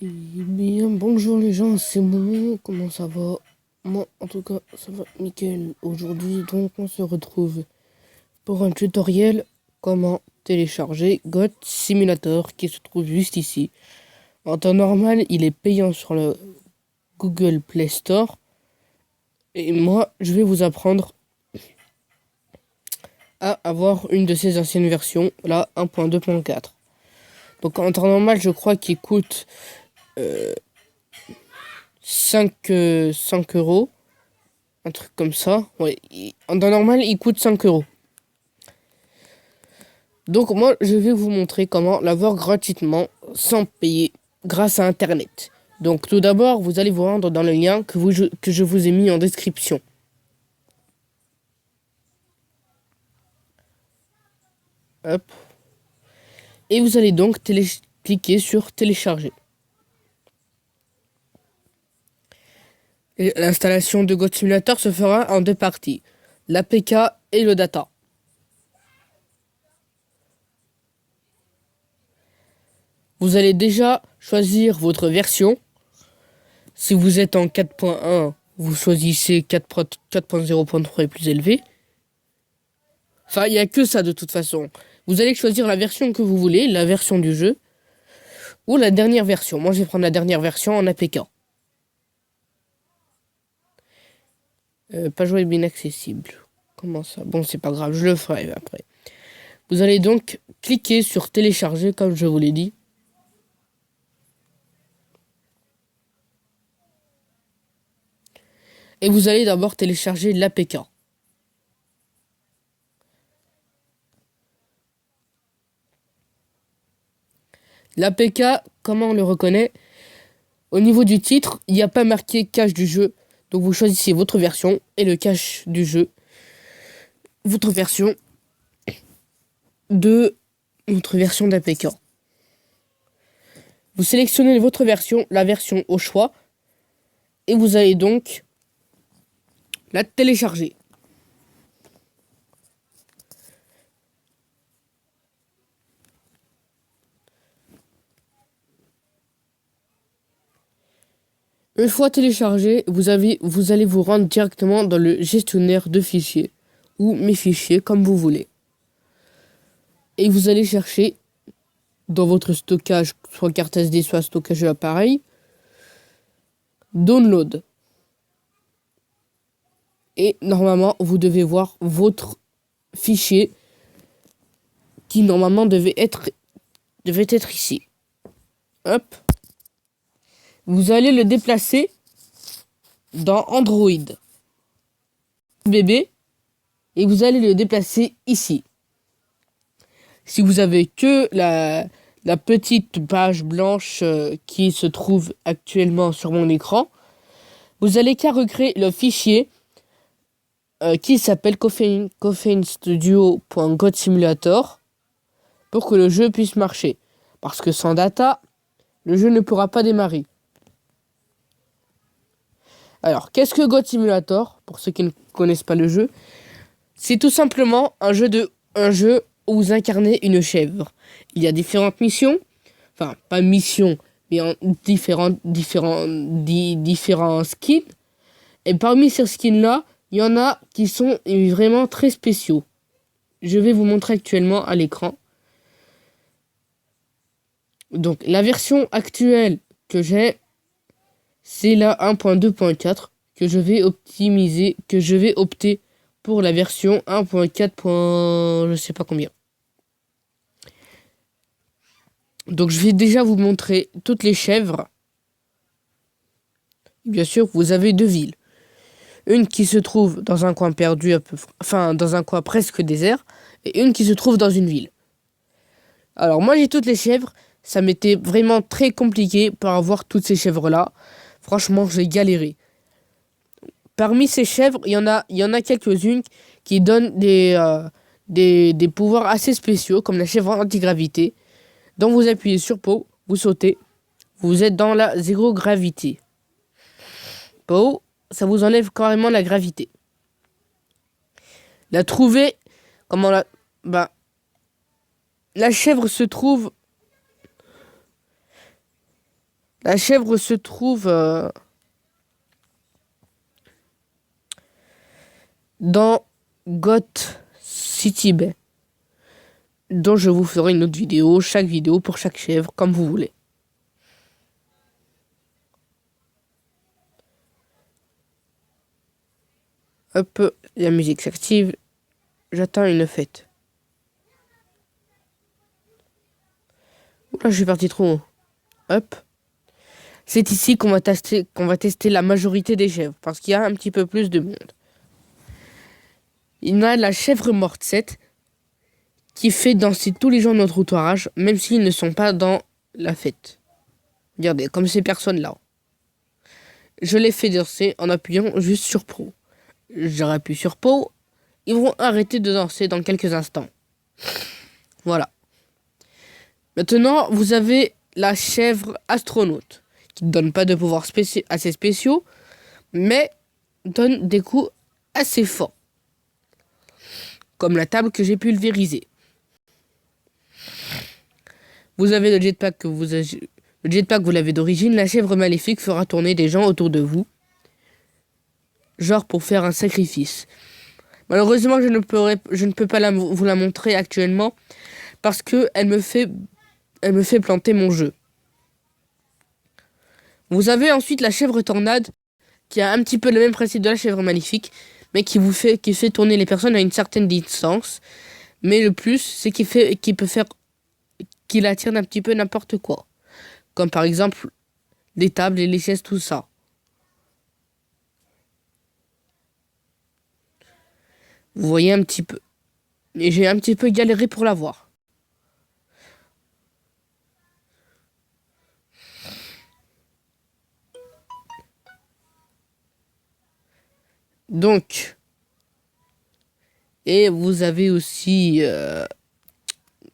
Eh bien, bonjour les gens, c'est Momo, comment ça va? Moi, en tout cas, ça va nickel. Aujourd'hui, donc, on se retrouve pour un tutoriel comment télécharger God Simulator qui se trouve juste ici. En temps normal, il est payant sur le Google Play Store. Et moi, je vais vous apprendre à avoir une de ces anciennes versions, la 1.2.4. Donc, en temps normal, je crois qu'il coûte 5 euros. Un truc comme ça. Ouais, en temps normal, il coûte 5 euros. Donc moi, je vais vous montrer comment l'avoir gratuitement, sans payer, grâce à Internet. Donc tout d'abord, vous allez vous rendre dans le lien que je vous ai mis en description. Hop. Et vous allez donc cliquer sur télécharger. L'installation de God Simulator se fera en deux parties, l'APK et le data. Vous allez déjà choisir votre version. Si vous êtes en 4.1, vous choisissez 4.0.3 et plus élevé. Enfin, il n'y a que ça de toute façon. Vous allez choisir la version que vous voulez, la version du jeu, ou la dernière version. Moi, je vais prendre la dernière version en APK. Page web inaccessible. Comment ça? Bon, c'est pas grave, je le ferai après. Vous allez donc cliquer sur télécharger, comme je vous l'ai dit. Et vous allez d'abord télécharger l'APK. L'APK, comment on le reconnaît? Au niveau du titre, il n'y a pas marqué cache du jeu. Donc vous choisissez votre version et le cache du jeu. Votre version de votre version d'APK. Vous sélectionnez votre version, la version au choix, et vous allez donc la télécharger. Une fois téléchargé, vous allez vous rendre directement dans le gestionnaire de fichiers, ou mes fichiers, comme vous voulez. Et vous allez chercher dans votre stockage, soit carte SD, soit stockage de l'appareil, Download. Et normalement, vous devez voir votre fichier qui normalement devait être ici. Hop. Vous allez le déplacer dans Android. Bébé. Et vous allez le déplacer ici. Si vous avez que la petite page blanche qui se trouve actuellement sur mon écran, vous allez qu'à recréer le fichier qui s'appelle coffeinstudio.godsimulator pour que le jeu puisse marcher. Parce que sans data, le jeu ne pourra pas démarrer. Alors, qu'est-ce que God Simulator, pour ceux qui ne connaissent pas le jeu? C'est tout simplement un jeu où vous incarnez une chèvre. Il y a différentes missions, enfin, pas missions, mais différents skins. Et parmi ces skins-là, il y en a qui sont vraiment très spéciaux. Je vais vous montrer actuellement à l'écran. Donc, la version actuelle que j'ai, c'est la 1.2.4 que je vais optimiser, que je vais opter pour la version 1.4. Je sais pas combien. Donc je vais déjà vous montrer toutes les chèvres. Bien sûr, vous avez deux villes. Une qui se trouve dans un coin perdu, enfin dans un coin presque désert, et une qui se trouve dans une ville. Alors moi j'ai toutes les chèvres, ça m'était vraiment très compliqué pour avoir toutes ces chèvres-là. Franchement, j'ai galéré. Parmi ces chèvres, il y en a quelques-unes qui donnent des pouvoirs assez spéciaux, comme la chèvre antigravité. Donc vous appuyez sur pause, vous sautez, vous êtes dans la zéro gravité. Pause, ça vous enlève carrément la gravité. La trouver, comment la... Bah, la chèvre se trouve... La chèvre se trouve dans Goth City Bay, dont je vous ferai une autre vidéo, chaque vidéo pour chaque chèvre, comme vous voulez. Hop, la musique s'active. J'attends une fête. Oula, je suis parti trop haut. Hop. C'est ici qu'on va tester la majorité des chèvres, parce qu'il y a un petit peu plus de monde. Il y a la chèvre morte 7 qui fait danser tous les gens de notre entourage, même s'ils ne sont pas dans la fête. Regardez, comme ces personnes-là. Je les fais danser en appuyant juste sur Pro. J'appuie sur Pro, ils vont arrêter de danser dans quelques instants. Voilà. Maintenant, vous avez la chèvre astronaute, qui ne donne pas de pouvoirs assez spéciaux, mais donne des coups assez forts. Comme la table que j'ai pulvérisée. Vous avez le jetpack le jetpack, vous l'avez d'origine. La chèvre maléfique fera tourner des gens autour de vous. Genre pour faire un sacrifice. Malheureusement, je ne peux pas vous la montrer actuellement. Parce que elle me fait planter mon jeu. Vous avez ensuite la chèvre tornade. Qui a un petit peu le même principe de la chèvre maléfique. Mais qui fait tourner les personnes à une certaine distance. Mais le plus, c'est qu'il attire un petit peu n'importe quoi. Comme par exemple, les tables et les chaises, tout ça. Vous voyez un petit peu. Et j'ai un petit peu galéré pour l'avoir. Donc. Et vous avez aussi...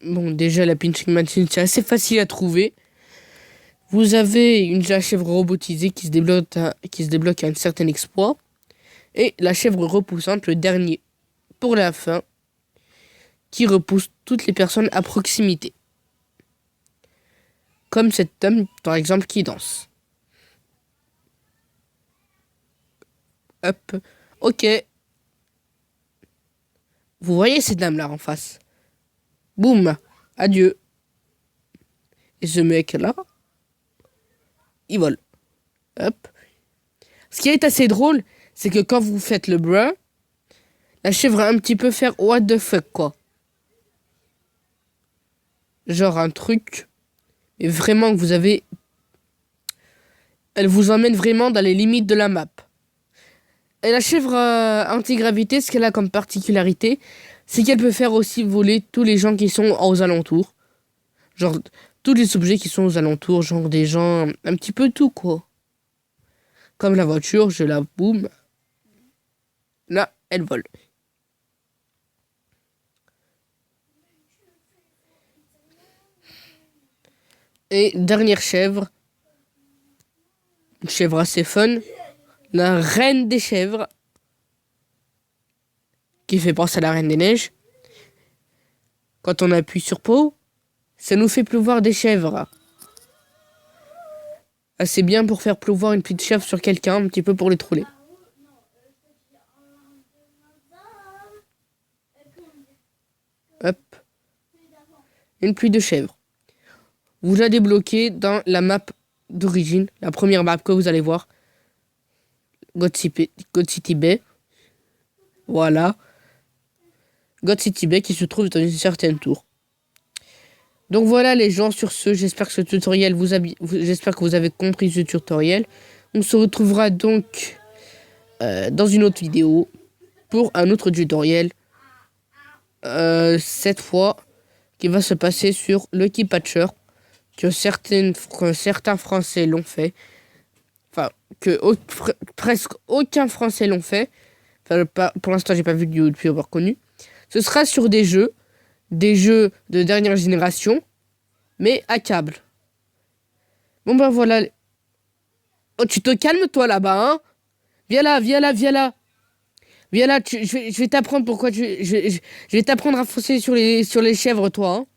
bon, déjà, la pinching machine, c'est assez facile à trouver. Vous avez la chèvre robotisée qui se débloque à un certain exploit. Et la chèvre repoussante, le dernier, pour la fin, qui repousse toutes les personnes à proximité. Comme cette dame, par exemple, qui danse. Hop. Ok. Vous voyez cette dame-là en face. Boum. Adieu. Et ce mec-là, il vole. Hop. Ce qui est assez drôle, c'est que quand vous faites le brun, la chèvre va un petit peu faire what the fuck, quoi. Genre un truc. Et vraiment que vous avez... Elle vous emmène vraiment dans les limites de la map. Et la chèvre antigravité, ce qu'elle a comme particularité, c'est qu'elle peut faire aussi voler tous les gens qui sont aux alentours. Genre, tous les objets qui sont aux alentours, genre des gens, un petit peu tout, quoi. Comme la voiture, je la boum. Là, elle vole. Et dernière chèvre. Une chèvre assez fun. La reine des chèvres. Qui fait penser à la reine des neiges. Quand on appuie sur pause, ça nous fait pleuvoir des chèvres. Assez bien pour faire pleuvoir une petite chèvre sur quelqu'un, un petit peu pour les troller. Hop. Une pluie de chèvres. Vous la débloquez dans la map d'origine, la première map que vous allez voir. God City Bay. Voilà. God City Bay qui se trouve dans une certaine tour. Donc voilà les gens, sur ce, j'espère que ce tutoriel j'espère que vous avez compris ce tutoriel. On se retrouvera donc dans une autre vidéo pour un autre tutoriel. Cette fois qui va se passer sur Lucky Patcher, que certains Français l'ont fait. Enfin, presque aucun Français l'ont fait. Enfin, pour l'instant, j'ai pas vu de YouTuber connu. Ce sera sur des jeux de dernière génération, mais à câble. Bon ben voilà. Oh, tu te calmes toi là-bas, hein. Viens là. Viens là, je vais t'apprendre pourquoi je vais t'apprendre à foncer sur les chèvres, toi, hein.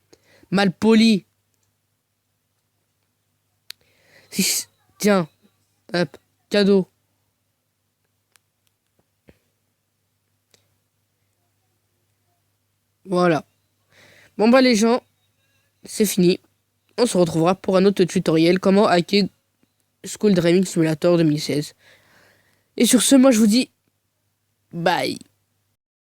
Mal poli. Tiens, hop, cadeau. Voilà. Bon bah les gens, c'est fini. On se retrouvera pour un autre tutoriel comment hacker School Driving Simulator 2016. Et sur ce, moi je vous dis bye.